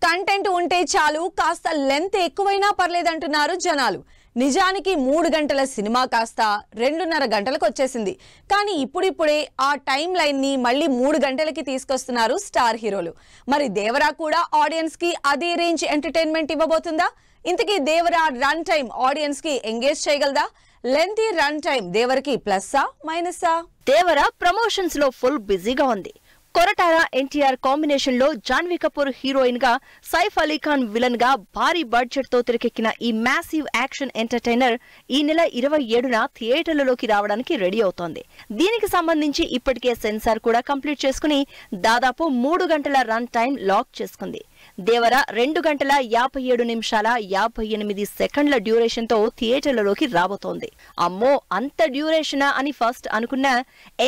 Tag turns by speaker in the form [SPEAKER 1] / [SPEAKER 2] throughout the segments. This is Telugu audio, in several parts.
[SPEAKER 1] కంటెంట్ ఉంటే చాలు, కాస్త లెంత్ ఎక్కువైనా పర్లేదంటున్నారు జనాలు. నిజానికి 3 గంటల సినిమా కాస్త 2.5 గంటలకు వచ్చేసింది. కానీ ఇప్పుడిప్పుడే ఆ టైం లైన్ ని మళ్ళీ 3 గంటలకి తీసుకొస్తున్నారు స్టార్ హీరోలు. మరి దేవరా కూడా ఆడియన్స్ కి అదే రేంజ్ ఎంటర్టైన్మెంట్ ఇవ్వబోతుందా? ఇంతకీ దేవరా రన్ టైం ఆడియన్స్ కి ఎంగేజ్ చేయగలదా? లెంతీ రన్ టైం దేవరకి ప్లస్సా మైనసా?
[SPEAKER 2] దేవరా ప్రమోషన్స్ లో ఫుల్ బిజీగా ఉంది. కొరటాల ఎన్టీఆర్ కాంబినేషన్ లో జాన్వీ కపూర్ హీరోయిన్ గా, సైఫ్ అలీ ఖాన్ విలన్ గా భారీ బడ్జెట్ తో తెరకెక్కిన ఈ మ్యాసివ్ యాక్షన్ ఎంటర్టైనర్ ఈ నెల 27న థియేటర్లలోకి రావడానికి రెడీ అవుతోంది. దీనికి సంబంధించి ఇప్పటికే సెన్సార్ కూడా కంప్లీట్ చేసుకుని దాదాపు 3 గంటల రన్ టైం లాక్ చేసుకుంది. దేవరా 2 గంటల 57 నిమిషాల 58 సెకండ్ల డ్యూరేషన్ తో థియేటర్లలోకి రాబోతోంది. అమ్మో, అంత డ్యూరేషనా అని ఫస్ట్ అనుకున్న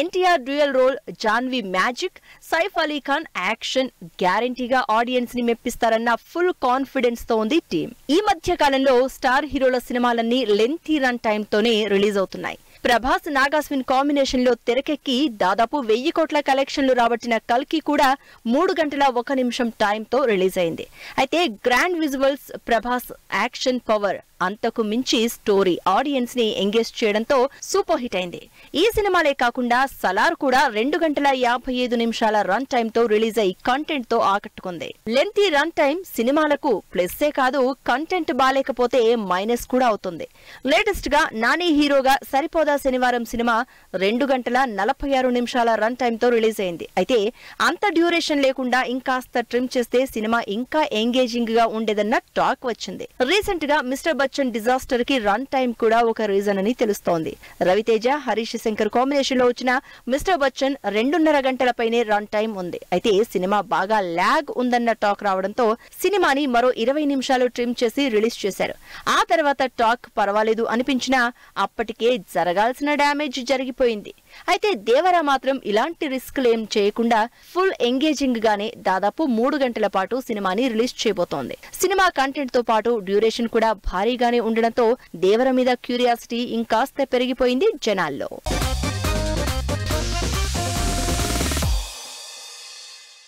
[SPEAKER 2] NTR dual role, Janhvi magic, Saif Ali Khan action గ్యారంటీగా ఆడియన్స్ ని మెప్పిస్తారన్న ఫుల్ కాన్ఫిడెన్స్ తో ఉంది టీం. ఈ మధ్య కాలంలో స్టార్ హీరోల సినిమాలన్నీ లెంతీ రన్ టైం తోనే రిలీజ్ అవుతున్నాయి. ప్రభాస్ నాగాస్విన్ కాంబినేషన్ లో తెరకెక్కి దాదాపు 1000 కోట్ల కలెక్షన్లు రాబట్టిన కల్కి కూడా 3 గంటల 1 నిమిషం టైంతో రిలీజ్ అయింది. అయితే grand visuals, Prabhas action power అంతకు మించి స్టోరీ ఆడియన్స్ ని ఎంగేజ్ చేయడంతో సూపర్ హిట్ అయింది. ఈ సినిమాలే కాకుండా సలార్ కూడా 2 గంటల 55 నిమిషాల రన్ టైం తో రిలీజ్ అయి కంటెంట్ తో ఆకట్టుకుంది. లెంతీ రన్ టైం సినిమాలకు ప్లస్సే కాదు, కంటెంట్ బాలేకపోతే మైనస్ కూడా అవుతుంది. లేటెస్ట్ గా నాని హీరోగా సరిపోదా శనివారం సినిమా 2 గంటల 46 నిమిషాల రన్ టైం తో రిలీజ్ అయింది. అయితే అంత డ్యూరేషన్ లేకుండా ఇంకాస్త ట్రిమ్ చేస్తే సినిమా ఇంకా ఎంగేజింగ్ గా ఉండేదన్న టాక్ వచ్చింది. రీసెంట్ గా మిస్టర్ బచ్చన్ డిజాస్టర్ కి రన్ టైం కూడా ఒక రీజన్ అని తెలుస్తోంది. రవితేజ, హరీష్ శంకర్ కాంబినేషన్ లో వచ్చిన మిస్టర్ బచ్చన్ 2.5 గంటల పైనే రన్ టైం ఉంది. అయితే సినిమా బాగా ల్యాగ్ ఉందన్న టాక్ రావడంతో సినిమాని మరో 20 నిమిషాలు ట్రిమ్ చేసి రిలీజ్ చేశారు. ఆ తర్వాత టాక్ పర్వాలేదు అనిపించినా అప్పటికే జరగాల్సిన డ్యామేజ్ జరిగిపోయింది. అయితే దేవరా మాత్రం ఇలాంటి రిస్క్లేం చేయకుండా ఫుల్ ఎంగేజింగ్ గానే దాదాపు 3 గంటల పాటు సినిమాని రిలీజ్ చేయబోతోంది. సినిమా కంటెంట్ తో పాటు డ్యూరేషన్ కూడా భారీగానే ఉండడంతో దేవర మీద క్యూరియాసిటీ ఇంకాస్త పెరిగిపోయింది జనాల్లో.